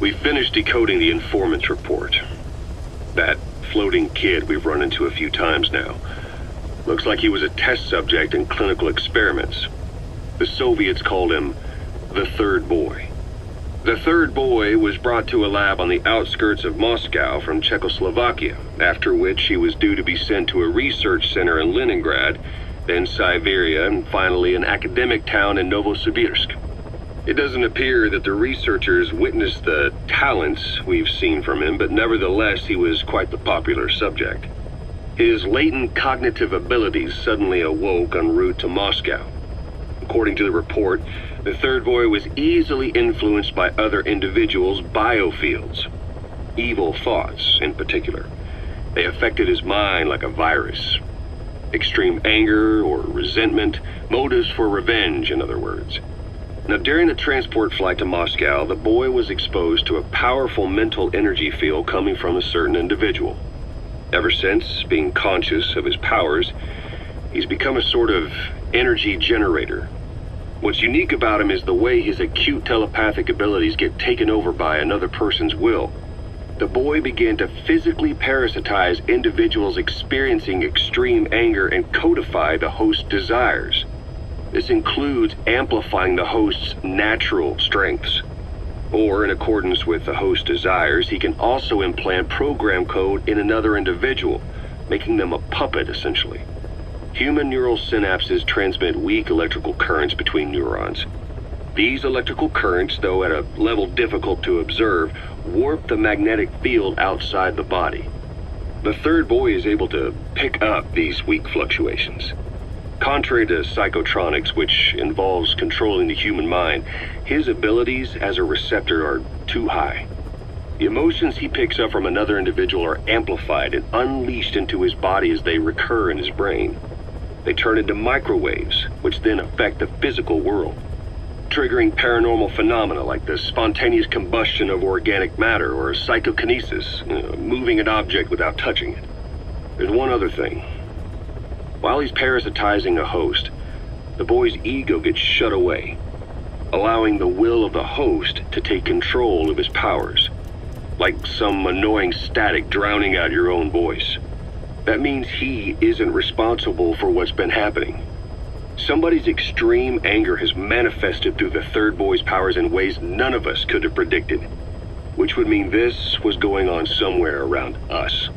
We finished decoding the informant's report. That floating kid we've run into a few times now. Looks like he was a test subject in clinical experiments. The Soviets called him the Third Boy. The Third Boy was brought to a lab on the outskirts of Moscow from Czechoslovakia, after which he was due to be sent to a research center in Leningrad, then Siberia, and finally an academic town in Novosibirsk. It doesn't appear that the researchers witnessed the talents we've seen from him, but nevertheless he was quite the popular subject. His latent cognitive abilities suddenly awoke en route to Moscow. According to the report, the Third Boy was easily influenced by other individuals' biofields. Evil thoughts, in particular. They affected his mind like a virus. Extreme anger or resentment, motives for revenge, in other words. Now, during the transport flight to Moscow, the boy was exposed to a powerful mental energy field coming from a certain individual. Ever since, being conscious of his powers, he's become a sort of energy generator. What's unique about him is the way his acute telepathic abilities get taken over by another person's will. The boy began to physically parasitize individuals experiencing extreme anger and codify the host's desires. This includes amplifying the host's natural strengths. Or, in accordance with the host's desires, he can also implant program code in another individual, making them a puppet, essentially. Human neural synapses transmit weak electrical currents between neurons. These electrical currents, though at a level difficult to observe, warp the magnetic field outside the body. The Third Boy is able to pick up these weak fluctuations. Contrary to psychotronics, which involves controlling the human mind, his abilities as a receptor are too high. The emotions he picks up from another individual are amplified and unleashed into his body as they recur in his brain. They turn into microwaves, which then affect the physical world, triggering paranormal phenomena like the spontaneous combustion of organic matter or psychokinesis, moving an object without touching it. There's one other thing. While he's parasitizing a host, the boy's ego gets shut away, allowing the will of the host to take control of his powers, like some annoying static drowning out your own voice. That means he isn't responsible for what's been happening. Somebody's extreme anger has manifested through the Third Boy's powers in ways none of us could have predicted, which would mean this was going on somewhere around us.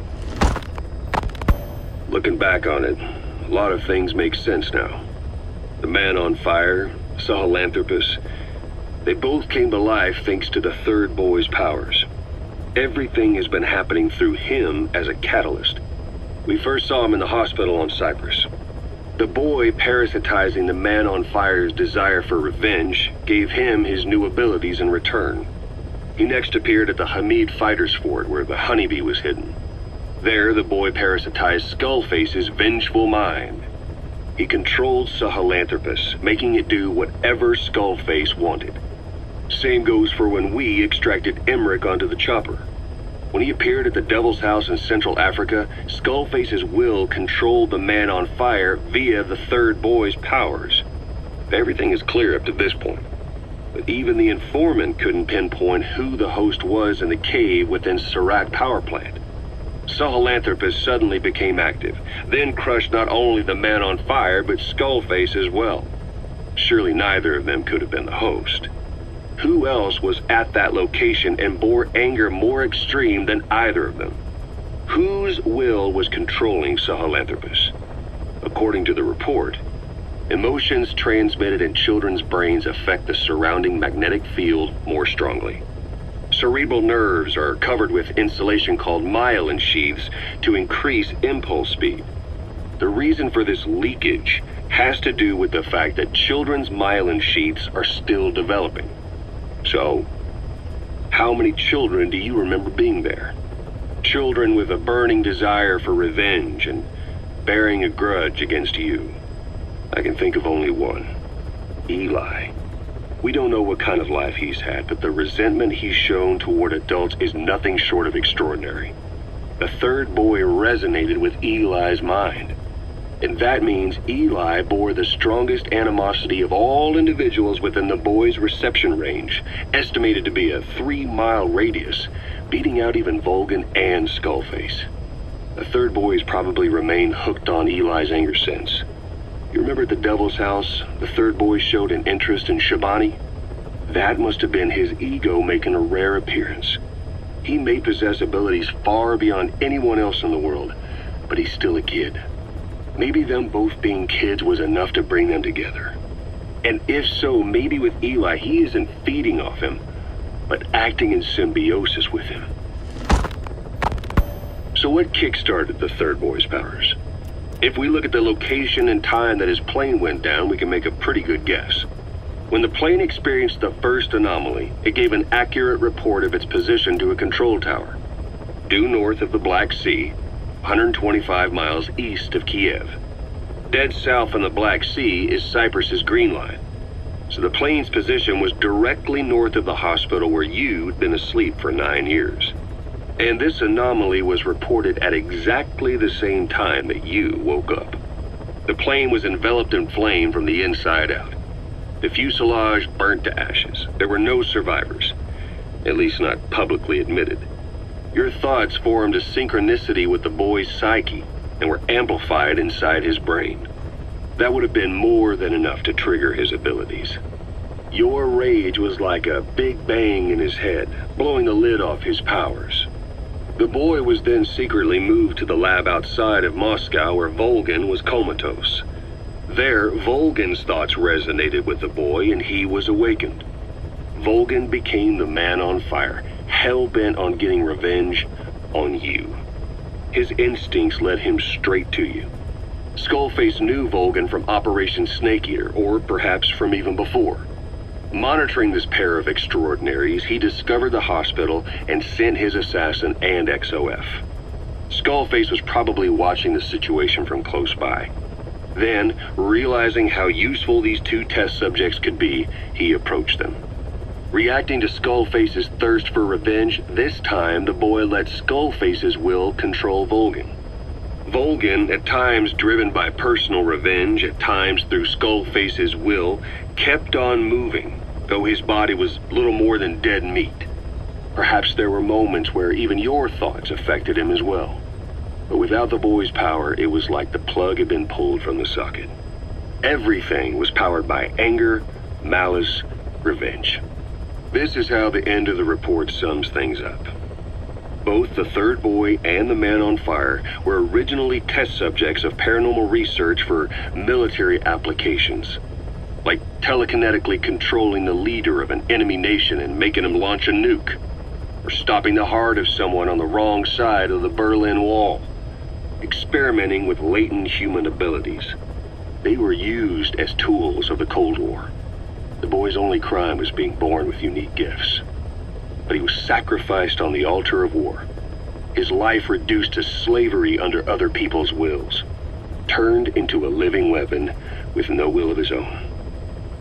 Looking back on it, a lot of things make sense now. The man on fire, Sahelanthropus, they both came to life thanks to the Third Boy's powers. Everything has been happening through him as a catalyst. We first saw him in the hospital on Cyprus. The boy parasitizing the man on fire's desire for revenge gave him his new abilities in return. He next appeared at the Hamid Fighters Fort where the honeybee was hidden. There, the boy parasitized Skullface's vengeful mind. He controlled Sahelanthropus, making it do whatever Skullface wanted. Same goes for when we extracted Emmerich onto the chopper. When he appeared at the Devil's House in Central Africa, Skullface's will controlled the man on fire via the Third Boy's powers. Everything is clear up to this point. But even the informant couldn't pinpoint who the host was in the cave within Serac power plant. Sahelanthropus suddenly became active, then crushed not only the man on fire, but Skullface as well. Surely neither of them could have been the host. Who else was at that location and bore anger more extreme than either of them? Whose will was controlling Sahelanthropus? According to the report, emotions transmitted in children's brains affect the surrounding magnetic field more strongly. Cerebral nerves are covered with insulation called myelin sheaths to increase impulse speed. The reason for this leakage has to do with the fact that children's myelin sheaths are still developing. So, how many children do you remember being there? Children with a burning desire for revenge and bearing a grudge against you. I can think of only one. Eli. We don't know what kind of life he's had, but the resentment he's shown toward adults is nothing short of extraordinary. The Third Boy resonated with Eli's mind. And that means Eli bore the strongest animosity of all individuals within the boy's reception range, estimated to be a 3-mile radius, beating out even Volgan and Skullface. The third boy's probably remained hooked on Eli's anger since. You remember at the Devil's House, the third boy showed an interest in Shabani? That must have been his ego making a rare appearance. He may possess abilities far beyond anyone else in the world, but he's still a kid. Maybe them both being kids was enough to bring them together. And if so, maybe with Eli, he isn't feeding off him, but acting in symbiosis with him. So what kick-started the third boy's powers? If we look at the location and time that his plane went down, we can make a pretty good guess. When the plane experienced the first anomaly, it gave an accurate report of its position to a control tower, due north of the Black Sea, 125 miles east of Kiev. Dead south on the Black Sea is Cyprus's Green Line, so the plane's position was directly north of the hospital where you'd been asleep for 9 years. And this anomaly was reported at exactly the same time that you woke up. The plane was enveloped in flame from the inside out. The fuselage burnt to ashes. There were no survivors, at least not publicly admitted. Your thoughts formed a synchronicity with the boy's psyche and were amplified inside his brain. That would have been more than enough to trigger his abilities. Your rage was like a big bang in his head, blowing the lid off his powers. The boy was then secretly moved to the lab outside of Moscow where Volgan was comatose. There, Volgan's thoughts resonated with the boy and he was awakened. Volgan became the man on fire, hell-bent on getting revenge on you. His instincts led him straight to you. Skullface knew Volgan from Operation Snake Eater, or perhaps from even before. Monitoring this pair of extraordinaries, he discovered the hospital and sent his assassin and XOF. Skullface was probably watching the situation from close by. Then, realizing how useful these two test subjects could be, he approached them. Reacting to Skullface's thirst for revenge, this time the boy let Skullface's will control Volgan. Volgan, at times driven by personal revenge, at times through Skullface's will, kept on moving, though his body was little more than dead meat. Perhaps there were moments where even your thoughts affected him as well. But without the boy's power, it was like the plug had been pulled from the socket. Everything was powered by anger, malice, revenge. This is how the end of the report sums things up. Both the third boy and the man on fire were originally test subjects of paranormal research for military applications, like telekinetically controlling the leader of an enemy nation and making him launch a nuke, or stopping the heart of someone on the wrong side of the Berlin Wall, experimenting with latent human abilities. They were used as tools of the Cold War. The boy's only crime was being born with unique gifts. But he was sacrificed on the altar of war. His life reduced to slavery under other people's wills. Turned into a living weapon with no will of his own.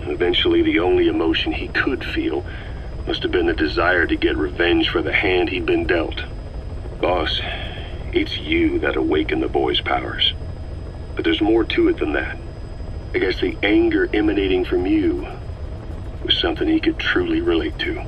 Eventually, the only emotion he could feel must have been the desire to get revenge for the hand he'd been dealt. Boss, it's you that awakened the boy's powers. But there's more to it than that. I guess the anger emanating from you was something he could truly relate to.